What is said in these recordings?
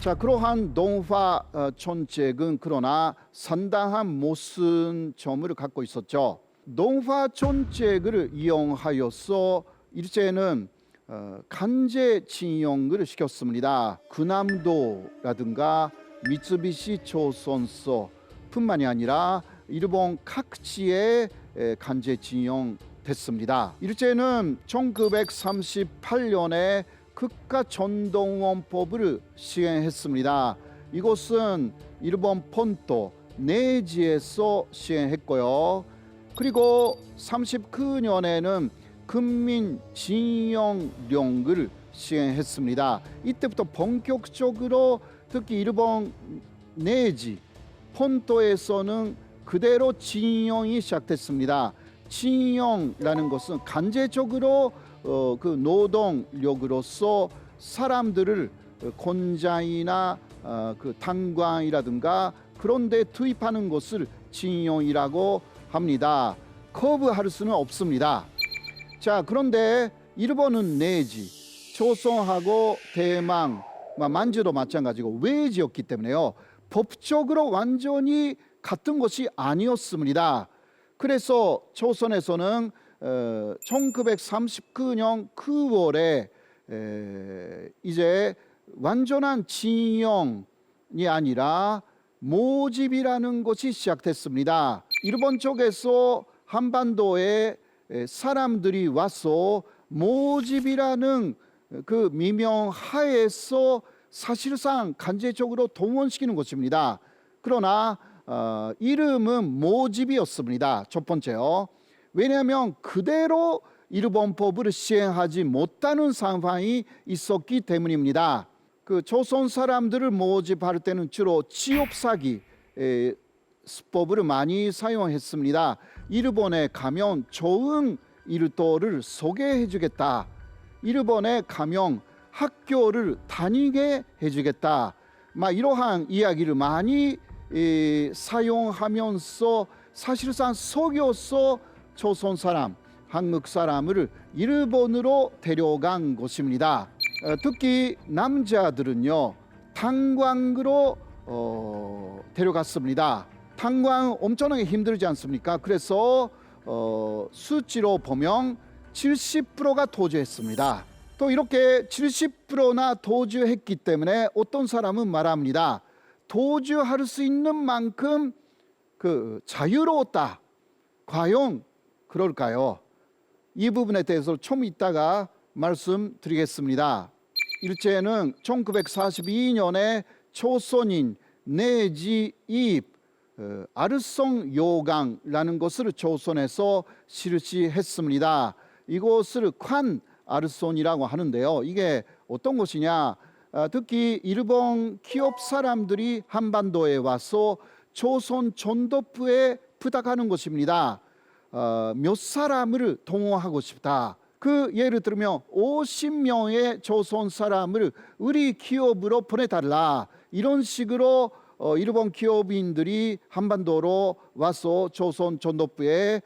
자, 그러한 동화 촌책은 그러나 상당한 모순점을 갖고 있었죠. 동화 촌책을 이용하여서 일제는 강제징용을 시켰습니다. 군함도라든가 미쓰비시 조선소 뿐만이 아니라 일본 각지에 강제징용 됐습니다. 일제는 1938년에 국가전동원법을 시행했습니다. 이것은 일본 본토 내지에서 시행했고요. 그리고 39년에는 국민징용령을 시행했습니다. 이때부터 본격적으로 특히 일본 내지 본토에서는 그대로 징용이 시작됐습니다. 징용이라는 것은 강제적으로 그 노동력으로서 사람들을 공장이나 그 탄광이라든가 그런 데 투입하는 것을 징용이라고 합니다. 거부할 수는 없습니다. 자, 그런데 일본은 내지, 조선하고 대만, 만주도 마찬가지고 외지였기 때문에요. 법적으로 완전히 같은 것이 아니었습니다. 그래서 조선에서는 1939년 9월에 이제 완전한 징용이 아니라 모집이라는 것이 시작됐습니다. 일본 쪽에서 한반도에 사람들이 와서 모집이라는 그 미명 하에서 사실상 강제적으로 동원시키는 것입니다. 그러나 이름은 모집이었습니다. 첫 번째요. 왜냐하면 그대로 일본법을 시행하지 못하는 상황이 있었기 때문입니다. 그 조선 사람들을 모집할 때는 주로 취업사기 수법을 많이 사용했습니다. 일본에 가면 좋은 일터를 소개해 주겠다. 일본에 가면 학교를 다니게 해주겠다. 이러한 이야기를 많이 사용하면서 사실상 속여서 조선 사람, 한국 사람을 일본으로 데려간 것입니다. 특히 남자들은요, 탄광으로 데려갔습니다. 탄광 엄청나게 힘들지 않습니까? 그래서 수치로 보면 70%가 도주했습니다. 또 이렇게 70%나 도주했기 때문에 어떤 사람은 말합니다. 도주할 수 있는 만큼 그 자유로웠다. 과연 그럴까요? 이 부분에 대해서 좀 이따가 말씀드리겠습니다. 일제는 1942년에 초선인 내지 이입 아르송 요강이라는 것을 조선에서 실시했습니다. 이것을 관 아르손이라고 하는데요. 이게 어떤 것이냐? 특히 일본 기업 사람들이 한반도에 와서 조선 전도부에 부탁하는 것입니다. 몇 사람을 동원하고 싶다. 그 예를 들면 50명의 조선 사람을 우리 기업으로 보내달라. 이런 식으로 일본 기업인들이 한반도로 와서 조선 전도부에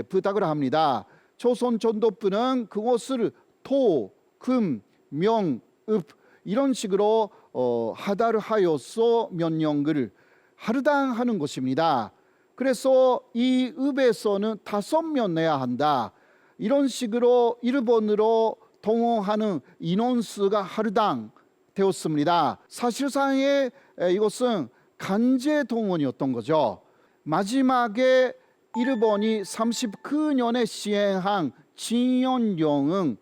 부탁을 합니다. 조선 전도부는 그것을 토, 금, 명, 읍 이런 식으로 하달을 하여서 명령을 하루당 것입니다. 그래서 이 읍에서는 5명 내야 한다. 이런 식으로 일본으로 동원하는 인원수가 하루당 되었습니다. 사실상의 이것은 강제 동원이었던 거죠. 마지막에 일본이 39년에 시행한 징용령은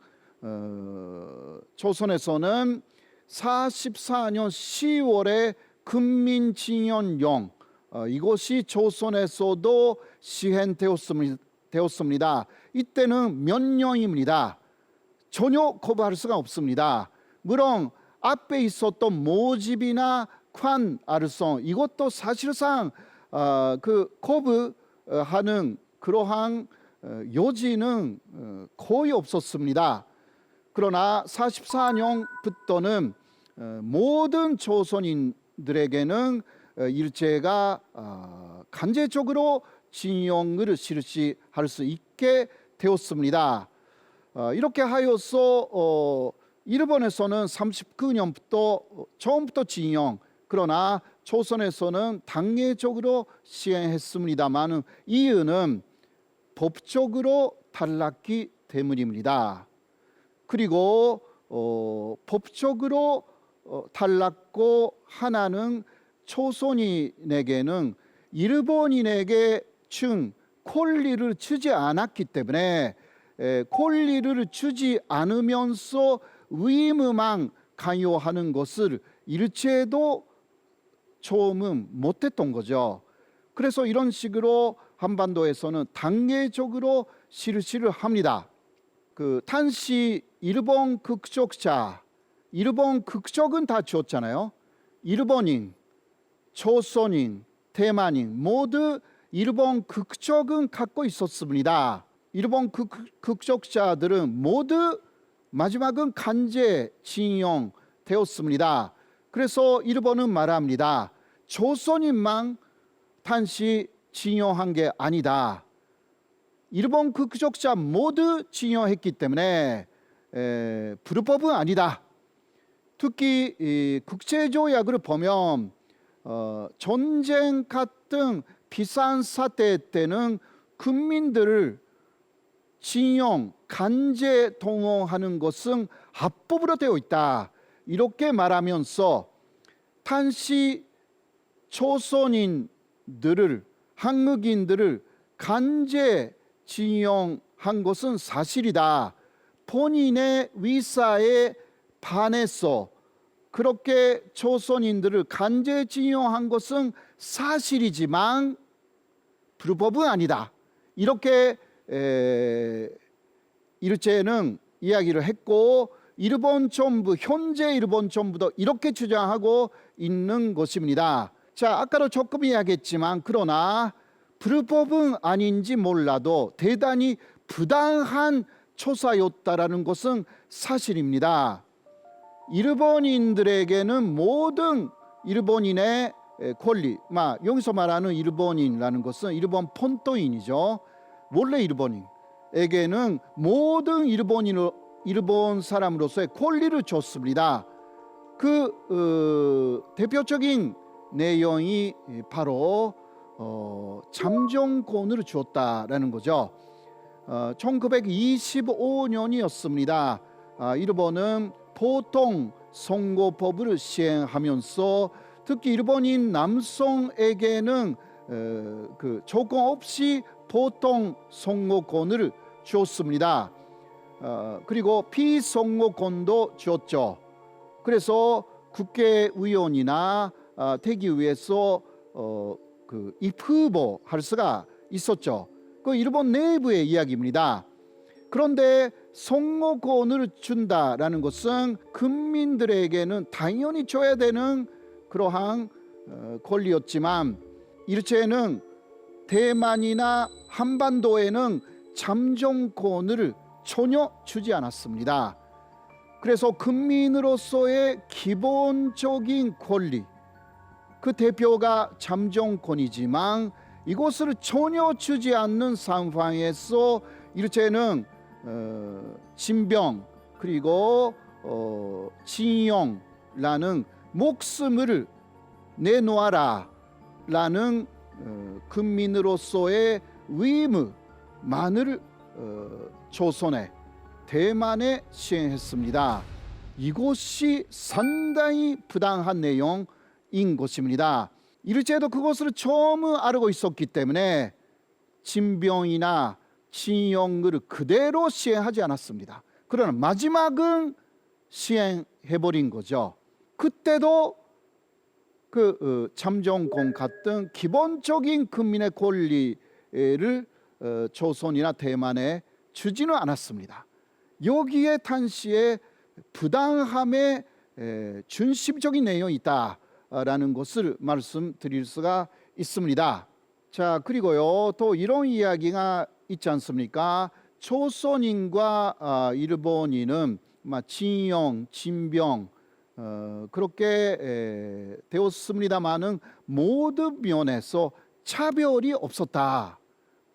조선에서는 44년 10월에 국민징용령 이것이 조선에서도 시행되었습니다. 이때는 명령입니다. 전혀 거부할 수가 없습니다. 물론 앞에 있었던 모집이나 관 아르송 이것도 사실상 그 거부하는 그러한 여지는 거의 없었습니다. 그러나 44년부터는 모든 조선인들에게는 일제가 강제적으로 징용을 실시할 수 있게 되었습니다. 이렇게 하여서 일본에서는 39년부터 처음부터 징용, 그러나 조선에서는 단계적으로 시행했습니다만 이유는 법적으로 달랐기 때문입니다. 그리고 법적으로 달랐고 하나는 조선인에게는 일본인에게 준 권리를 주지 않았기 때문에 권리를 주지 않으면서 의무만 강요하는 것을 일제도 처음은 못했던 거죠. 그래서 이런 식으로 한반도에서는 단계적으로 실시를 합니다. 그 당시 일본 국적자, 일본 국적은 다 줬잖아요. 일본인, 조선인, 대만인 모두 일본 국적은 갖고 있었습니다. 일본 국적자들은 모두 마지막은 강제 징용 되었습니다. 그래서 일본은 말합니다. 조선인만 당시 징용한 게 아니다. 일본 국적자 모두 징용했기 때문에 불법은 아니다. 특히 이 국제조약을 보면 전쟁 같은 비상 사태 때는 국민들을 징용, 강제 동원하는 것은 합법으로 되어 있다. 이렇게 말하면서 당시 조선인들을, 한국인들을 강제 징용한 것은 사실이다. 본인의 위사에 반해서 그렇게 조선인들을 강제 징용한 것은 사실이지만 불법은 아니다. 이렇게 일제는 이야기를 했고 일본 정부, 현재 일본 정부도 이렇게 주장하고 있는 것입니다. 자, 아까도 조금 이야기했지만 그러나 불법은 아닌지 몰라도 대단히 부당한 조사였다라는 것은 사실입니다. 일본인들에게는 모든 일본인의 권리, 여기서 말하는 일본인이라는 것은 일본 본토인이죠. 원래 일본인에게는 모든 일본 사람으로서의 권리를 줬습니다. 그 대표적인 내용이 바로 잠정권을 주었다라는 거죠. 1925년이었습니다. 일본은 보통 선거법을 시행하면서 특히 일본인 남성에게는 그 조건 없이 보통 선거권을 주었습니다. 그리고 피선거권도 주었죠. 그래서 국회의원이나 되기 위해서 그 입후보할 수가 있었죠. 그 일본 내부의 이야기입니다. 그런데 선거권을 준다라는 것은 국민들에게는 당연히 줘야 되는 그러한 권리였지만 일제는 대만이나 한반도에는 잠정권을 전혀 주지 않았습니다. 그래서 국민으로서의 기본적인 권리, 그 대표가 잠정권이지만 이것을 전혀 주지 않는 상황에서 일제는 진병 그리고 징용라는 목숨을 내놓아라 라는 국민으로서의 의무만을 조선에 대만에 시행했습니다. 이것이 상당히 부당한 내용인 것입니다. 일제도 그것을 처음 알고 있었기 때문에 진병이나 징용을 그대로 시행하지 않았습니다. 그러나 마지막은 시행해버린 거죠. 그때도 그 잠정권 같은 기본적인 국민의 권리를 조선이나 대만에 주지는 않았습니다. 여기에 당시에 부당함의 중심적인 내용이 있다라는 것을 말씀드릴 수가 있습니다. 자, 그리고요 또 이런 이야기가 있지 않습니까? 조선인과 일본인은 징용, 진병 그렇게 되었습니다마는 모든 면에서 차별이 없었다.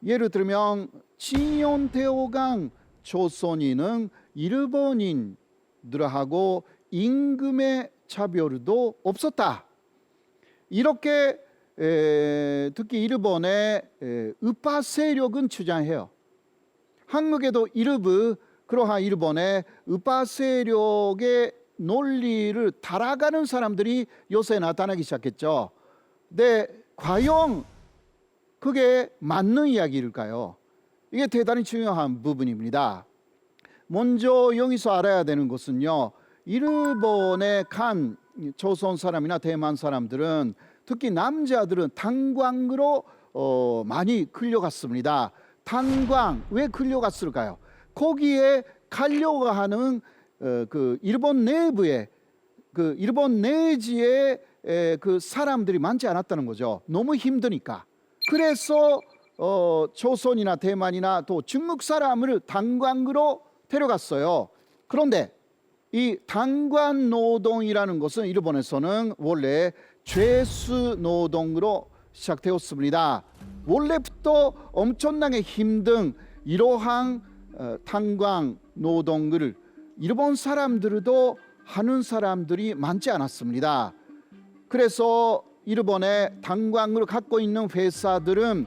예를 들면 징용되어간 조선인은 일본인 사람들하고 임금의 차별도 없었다. 이렇게 특히 일본의 우파 세력은 주장해요. 한국에도 일부 그러한 일본의 우파 세력의 논리를 따라가는 사람들이 요새 나타나기 시작했죠. 근데 과연 그게 맞는 이야기일까요? 이게 대단히 중요한 부분입니다. 먼저 여기서 알아야 되는 것은요, 일본의 간 조선 사람이나 대만 사람들은 특히 남자들은 탄광으로 많이 끌려갔습니다. 탄광 왜 끌려갔을까요? 거기에 가려고 하는 그 일본 내부에 그 일본 내지에 그 사람들이 많지 않았다는 거죠. 너무 힘드니까. 그래서 조선이나 대만이나 또 중국 사람을 탄광으로 데려갔어요. 그런데 이 탄광 노동이라는 것은 일본에서는 원래 죄수 노동으로 시작되었습니다. 원래부터 엄청나게 힘든 이러한 탄광 노동을 일본 사람들도 하는 사람들이 많지 않았습니다. 그래서 일본의 탄광을 갖고 있는 회사들은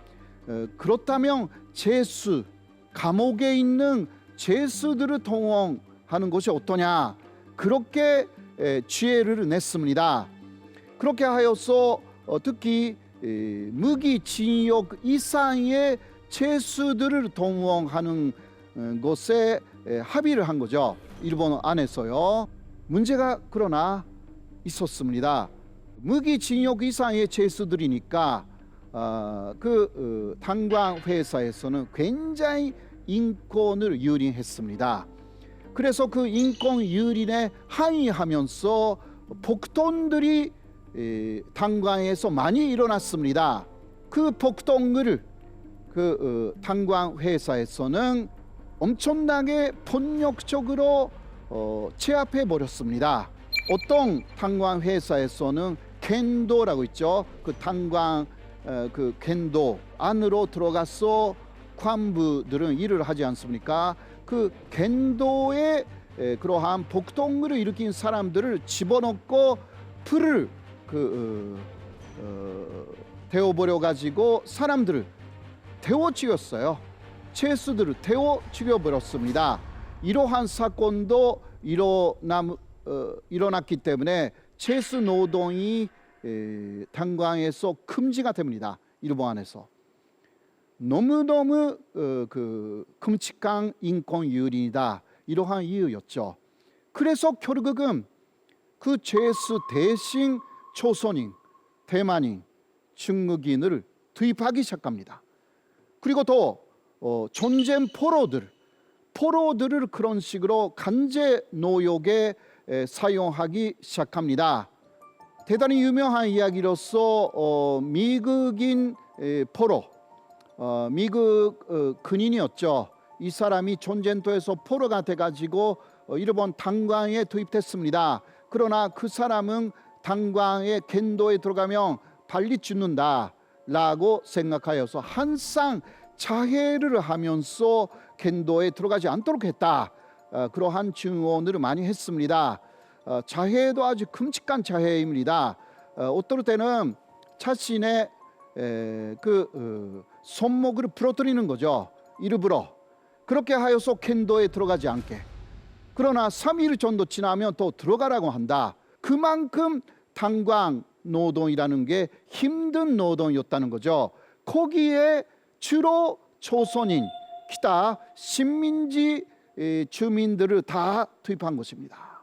그렇다면 죄수, 감옥에 있는 죄수들을 동원하는 것이 어떠냐, 그렇게 지혜를 냈습니다. 그렇게 하여서 특히 무기징역 이상의 죄수들을 동원하는 것에 합의를 한 거죠. 일본 안에서요. 문제가 그러나 있었습니다. 무기징역 이상의 죄수들이니까 탄광 회사에서는 굉장히 인권을 유린했습니다. 그래서 그 인권 유린에 항의하면서 폭동들이 탄광에서 많이 일어났습니다. 그 폭동을 탄광 회사에서는 엄청나게 폭력적으로 제압해 버렸습니다. 어떤 탄광 회사에서는 겐도라고 있죠. 그 탄광 그 겐도 안으로 들어가서 관부들은 일을 하지 않습니까? 그 겐도에 그러한 폭동을 일으킨 사람들을 집어넣고 불을 데워버려 가지고 사람들을 데워 죽였어요. 죄수들을 데워 죽여버렸습니다. 이러한 사건도 일어났기 때문에 죄수 노동이 탄광에서 금지가 됩니다. 일본 안에서. 너무너무 끔찍한 인권 유린이다, 이러한 이유였죠. 그래서 결국은 그 죄수 대신 조선인, 대만인, 중국인을 투입하기 시작합니다. 그리고 또 전쟁 포로들을 그런 식으로 강제 노역에 사용하기 시작합니다. 대단히 유명한 이야기로서 미국인 포로, 미국 군인이었죠. 이 사람이 전쟁터에서 포로가 돼가지고 일본 탄광에 투입됐습니다. 그러나 그 사람은 탄광의 겐도에 들어가면 빨리 죽는다 라고 생각하여서 항상 자해를 하면서 겐도에 들어가지 않도록 했다. 그러한 증언을 많이 했습니다. 자해도 아주 끔찍한 자해입니다. 어떨 때는 자신의 손목을 부러뜨리는 거죠. 일부러. 그렇게 하여서 겐도에 들어가지 않게. 그러나 3일 정도 지나면 또 들어가라고 한다. 그만큼 탄광 노동이라는 게 힘든 노동이었다는 거죠. 거기에 주로 조선인, 기타 식민지 주민들을 다 투입한 것입니다.